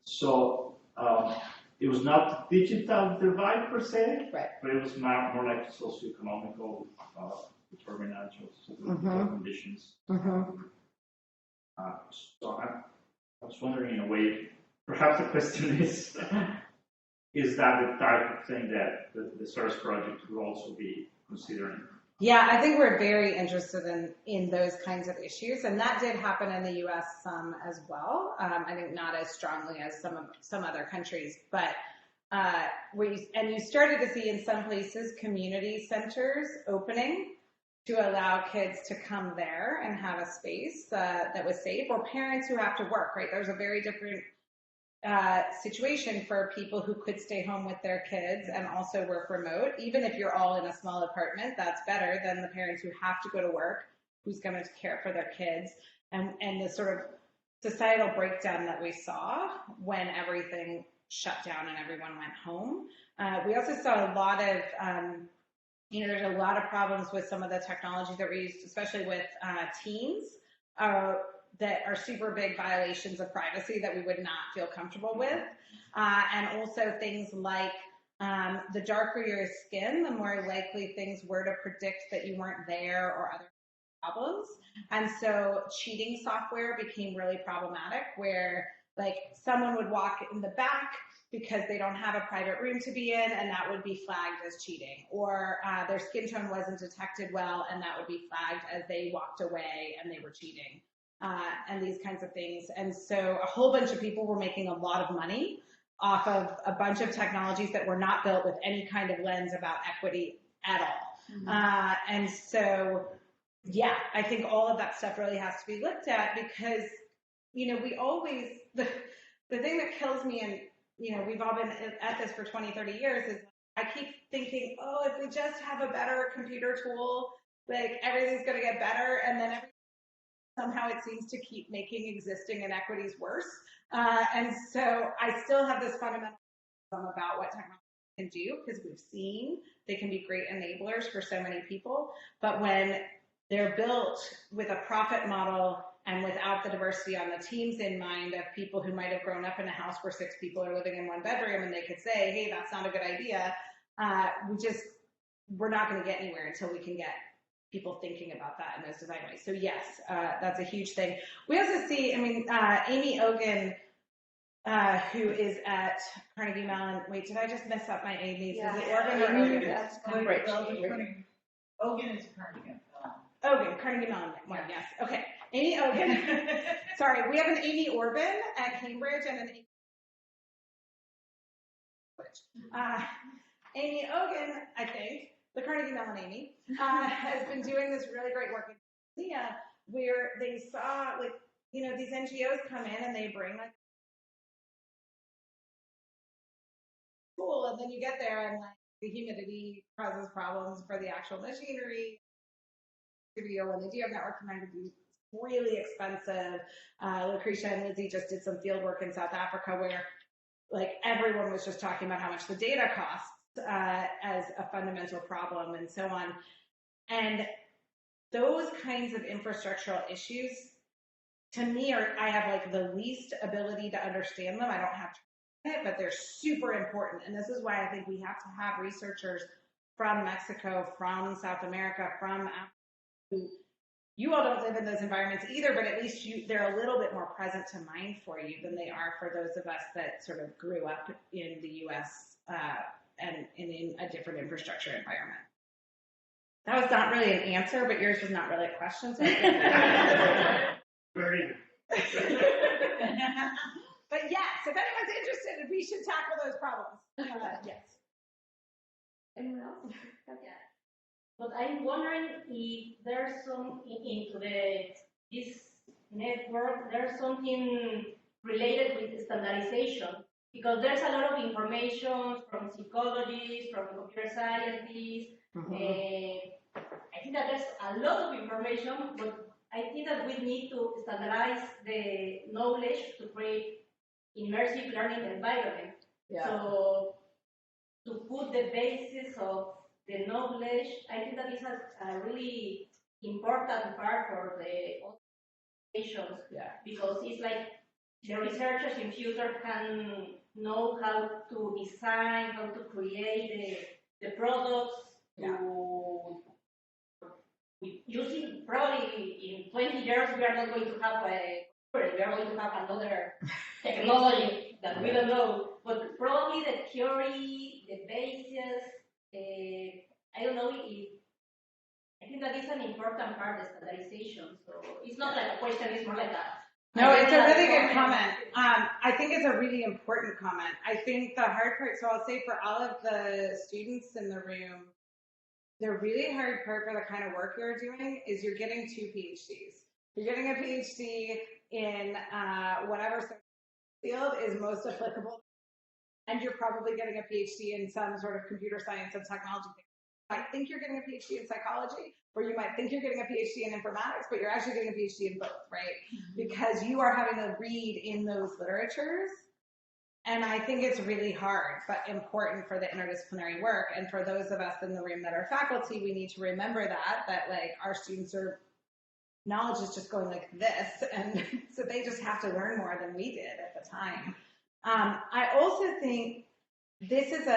So it was not digital divide per se, right, but it was more like socioeconomical determinants of conditions. So I was wondering, in a way, perhaps the question is that the type of thing that the SERS project would also be considering? Yeah, I think we're very interested in those kinds of issues, and that did happen in the U.S. some as well. I think not as strongly as some other countries, but you started to see in some places community centers opening to allow kids to come there and have a space that was safe, or parents who have to work. Right, there's a very different situation for people who could stay home with their kids and also work remote. Even if you're all in a small apartment, that's better than the parents who have to go to work, who's going to care for their kids, and the sort of societal breakdown that we saw when everything shut down and everyone went home. We also saw a lot of, there's a lot of problems with some of the technology that we used, especially with teens, that are super big violations of privacy that we would not feel comfortable with. And also things like the darker your skin, the more likely things were to predict that you weren't there or other problems. And so cheating software became really problematic, where like someone would walk in the back because they don't have a private room to be in, and that would be flagged as cheating. Or their skin tone wasn't detected well, and that would be flagged as they walked away and they were cheating, and these kinds of things. And so a whole bunch of people were making a lot of money off of a bunch of technologies that were not built with any kind of lens about equity at all. And so, yeah, I think all of that stuff really has to be looked at, because, we always, the thing that kills me, and, we've all been at this for 20, 30 years, is I keep thinking, oh, if we just have a better computer tool, like everything's going to get better. And then somehow it seems to keep making existing inequities worse. And so I still have this fundamental about what technology can do, because we've seen they can be great enablers for so many people. But when they're built with a profit model and without the diversity on the teams in mind of people who might have grown up in a house where 6 people are living in 1 bedroom, and they could say, hey, that's not a good idea, we're not going to get anywhere until we can get people thinking about that in those design ways. So yes, that's a huge thing. We also see, Amy Ogan, who is at Carnegie Mellon. Wait, did I just mess up my Amy's? Yeah. Is it Oregon or Ogan? That's Cambridge. Ogan is Carnegie. Ogan, Carnegie Mellon one, yes. Okay, Amy Ogan. Sorry, we have an Amy Orban at Cambridge and an Amy. Amy Ogan, I think, the Carnegie Mellon Amy, has been doing this really great work in Tanzania, where they saw, these NGOs come in and they bring tool, and then you get there and the humidity causes problems for the actual machinery. When they do have network connectivity, really expensive. Lucretia and Lizzie just did some field work in South Africa where everyone was just talking about how much the data costs as a fundamental problem and so on. And those kinds of infrastructural issues, to me, I have the least ability to understand them. I don't have it, but they're super important. And this is why I think we have to have researchers from Mexico, from South America, from Africa. You all don't live in those environments either, but at least they're a little bit more present to mind for you than they are for those of us that sort of grew up in the U.S. And in a different infrastructure environment. That was not really an answer, but yours was not really a question. So Very. But yes, if anyone's interested, we should tackle those problems. Yes. Anyone else? Yeah. But I'm wondering if there's some into this network, there's something related with standardization, because there's a lot of information from psychologists, from computer scientists. I think that there's a lot of information, but I think that we need to standardize the knowledge to create immersive learning environment. Yeah. So to put the basis of the knowledge, I think that is a really important part for the organizations, because it's like the researchers in future can know how to design, how to create the products, using probably in 20 years we are not going to have we are going to have another technology that we don't know, but probably the theory, the basis, I don't know if, I think that is an important part of standardization. So it's not like a question, it's more like a. No, it's a really good comment. I think it's a really important comment. I think the hard part, so I'll say for all of the students in the room, the really hard part for the kind of work you're doing is you're getting 2 PhDs. You're getting a PhD in whatever field is most applicable, and you're probably getting a PhD in some sort of computer science and technology thing. You might think you're getting a PhD in psychology, or you might think you're getting a PhD in informatics, but you're actually getting a PhD in both, right? Because you are having to read in those literatures. And I think it's really hard, but important for the interdisciplinary work. And for those of us in the room that are faculty, we need to remember that our students are, knowledge is just going like this. And so they just have to learn more than we did at the time. I also think this is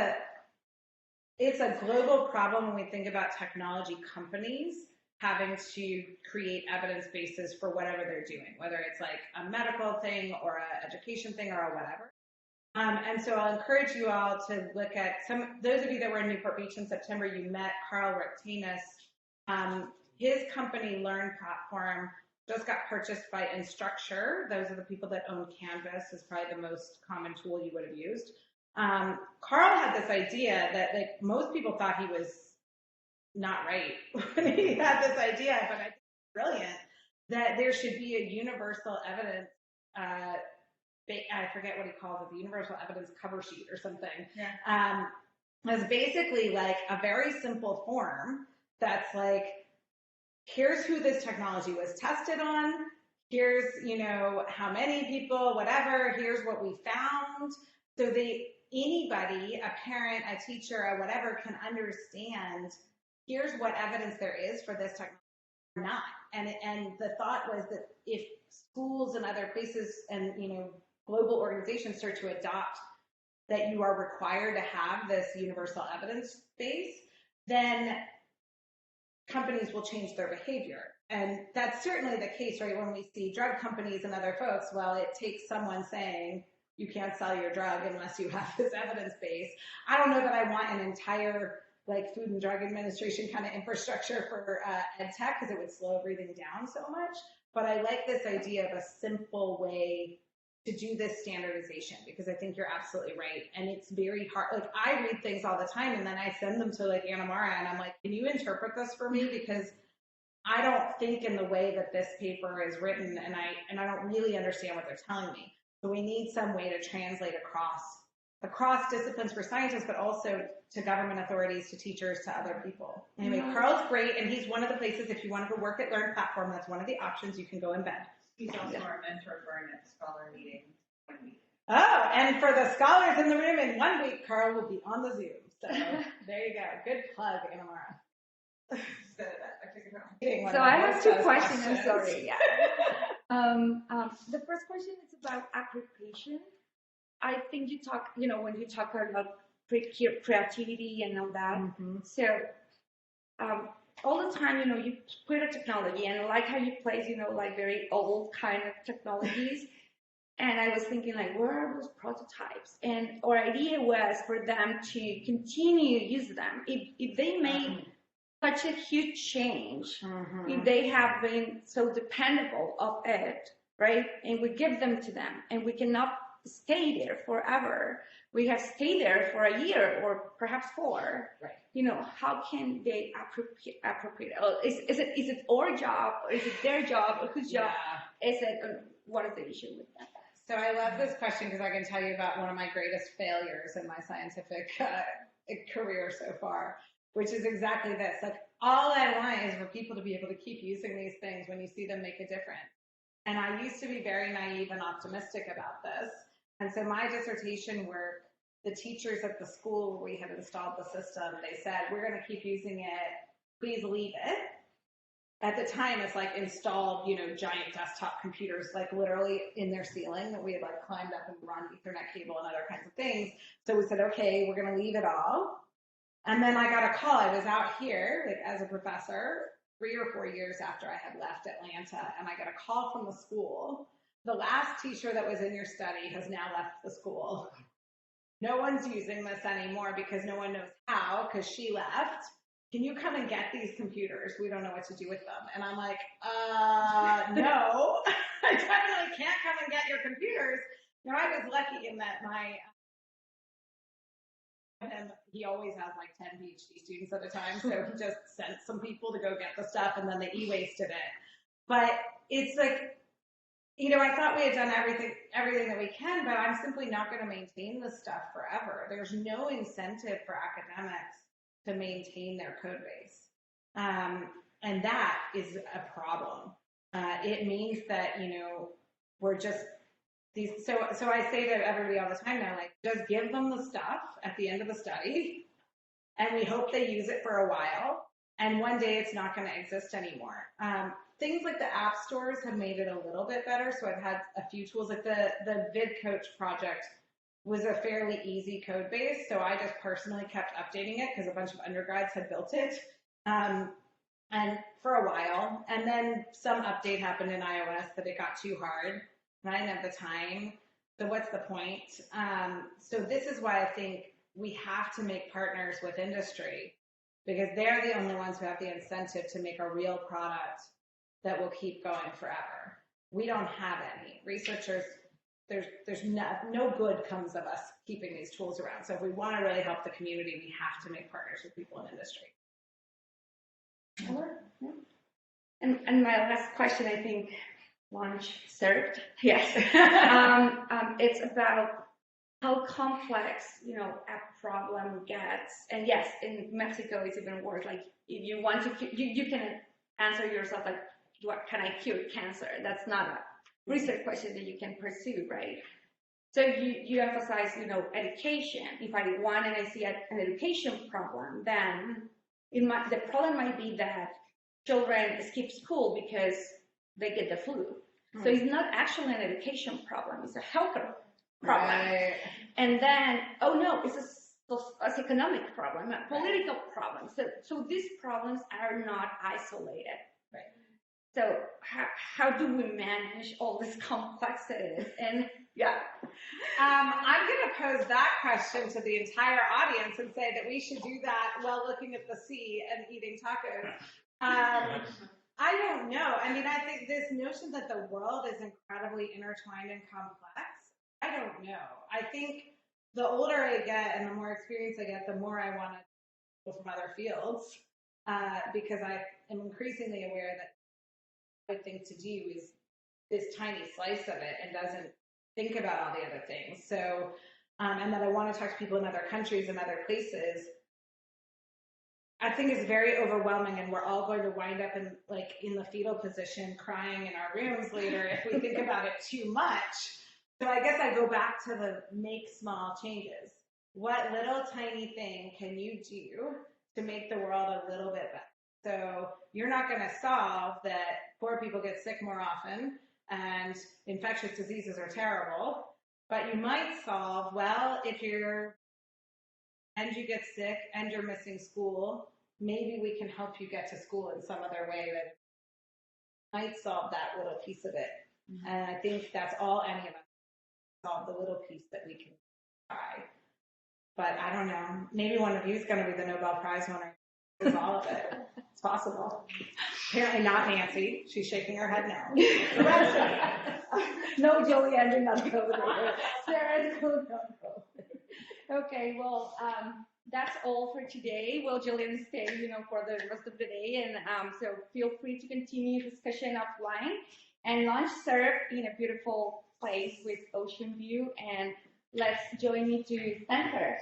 it's a global problem when we think about technology companies having to create evidence bases for whatever they're doing, whether it's like a medical thing or an education thing or a whatever. And so I'll encourage you all to look at those of you that were in Newport Beach in September, you met Carl Rectanus. His company, Learn Platform, just got purchased by Instructure. Those are the people that own Canvas, is probably the most common tool you would have used. Carl had this idea that like most people thought he was not right when he had this idea, but I think it's brilliant, that there should be a universal evidence, I forget what he calls it, the universal evidence cover sheet or something. Yeah. It's basically like a very simple form that's like, here's who this technology was tested on, here's, you know, how many people, whatever, here's what we found. So anybody, a parent, a teacher, or whatever, can understand, here's what evidence there is for this technology or not. And the thought was that if schools and other places and, you know, global organizations start to adopt that you are required to have this universal evidence base, then companies will change their behavior. And that's certainly the case, right? When we see drug companies and other folks, well, it takes someone saying, you can't sell your drug unless you have this evidence base. I don't know that I want an entire like Food and Drug Administration kind of infrastructure for EdTech, because it would slow everything down so much. But I like this idea of a simple way to do this standardization, because I think you're absolutely right. And it's very hard. Like I read things all the time and then I send them to like Anna Mara and I'm like, can you interpret this for me? Because I don't think in the way that this paper is written, and I don't really understand what they're telling me. So we need some way to translate across disciplines for scientists, but also to government authorities, to teachers, to other people. Anyway, Carl's great, and he's one of the places, if you want to go work at Learn Platform, that's one of the options. You can go embed. He's also our mentor for our next scholar meeting 1 week. Oh, and for the scholars in the room, in 1 week, Carl will be on the Zoom. So there you go. Good plug, Anna Mara. So I have two questions. I'm sorry. Yeah. The first question is about application. I think you talk, you know, when you talk about creativity and all that. Mm-hmm. So all the time, you know, you put a technology, and I like how you place, you know, like very old kind of technologies. And I was thinking, like, where are those prototypes? And our idea was for them to continue to use them. If they made such a huge change, if they have been so dependable of it, right? And we give them to them, and we cannot stay there forever. We have stayed there for a year or perhaps 4. Right. You know, how can they appropriate? Is it our job, or is it their job, or whose job is it? What is the issue with that? So I love this question because I can tell you about one of my greatest failures in my scientific career so far, which is exactly this. Like, all I want is for people to be able to keep using these things when you see them make a difference. And I used to be very naive and optimistic about this. And so my dissertation work, the teachers at the school where we had installed the system, they said, we're going to keep using it, please leave it. At the time, it's like installed, you know, giant desktop computers, like literally in their ceiling that we had like climbed up and run Ethernet cable and other kinds of things. So we said, okay, we're going to leave it all. And then I got a call. I was out here like as a professor 3 or 4 years after I had left Atlanta, and I got a call from the school. The last teacher that was in your study has now left the school. No one's using this anymore because no one knows how, because she left. Can you come and get these computers? We don't know what to do with them. And I'm like, no, I definitely can't come and get your computers. Now, I was lucky in that he always has like 10 PhD students at a time, so he just sent some people to go get the stuff, and then they e-wasted it. But it's like, you know, I thought we had done everything that we can, but I'm simply not going to maintain this stuff forever. There's no incentive for academics to maintain their code base. And that is a problem. It means that, you know, we're just these, so I say to everybody all the time now, like, just give them the stuff at the end of the study, and we hope they use it for a while, and one day it's not going to exist anymore. Things like the app stores have made it a little bit better, so I've had a few tools, like the VidCoach project was a fairly easy code base, so I just personally kept updating it because a bunch of undergrads had built it, and for a while, and then some update happened in iOS that it got too hard, and I didn't have the time. So what's the point? So this is why I think we have to make partners with industry, because they're the only ones who have the incentive to make a real product that will keep going forever. We don't have any. Researchers, there's no good comes of us keeping these tools around. So if we want to really help the community, we have to make partners with people in industry. And my last question, I think, lunch served. Yes. It's about how complex, you know, a problem gets. And yes, in Mexico, it's even worse. Like, if you want to, you can answer yourself like, what can I cure cancer? That's not a research question that you can pursue, right? So you emphasize, you know, education. If I want and I see an education problem, then the problem might be that children skip school because they get the flu. So it's not actually an education problem, it's a health problem. Right. And then, oh no, it's an economic problem, a political problem. So these problems are not isolated. Right. So how do we manage all these complexities? And yeah. I'm going to pose that question to the entire audience and say that we should do that while looking at the sea and eating tacos. I don't know. I mean, I think this notion that the world is incredibly intertwined and complex, I don't know. I think the older I get and the more experience I get, the more I want to go from other fields, because I am increasingly aware that the thing to do is this tiny slice of it and doesn't think about all the other things. So, and that I want to talk to people in other countries and other places, I think it's very overwhelming, and we're all going to wind up in the fetal position crying in our rooms later if we think about it too much. So I guess I go back to the make small changes. What little tiny thing can you do to make the world a little bit better? So you're not going to solve that poor people get sick more often and infectious diseases are terrible, but you might solve, well, if you get sick and you're missing school, maybe we can help you get to school in some other way that might solve that little piece of it. Mm-hmm. And I think that's all any of us solve, the little piece that we can try. But I don't know, maybe one of you is going to be the Nobel Prize winner. It's all of it. It's possible. Apparently not Nancy. She's shaking her head no. The rest of it. No, Gillian, do not go there. Sarah, do not go there. Okay, well, that's all for today. Will Gillian stay, you know, for the rest of the day, and so feel free to continue discussion offline. And lunch served in a beautiful place with ocean view. And let's join me to thank her.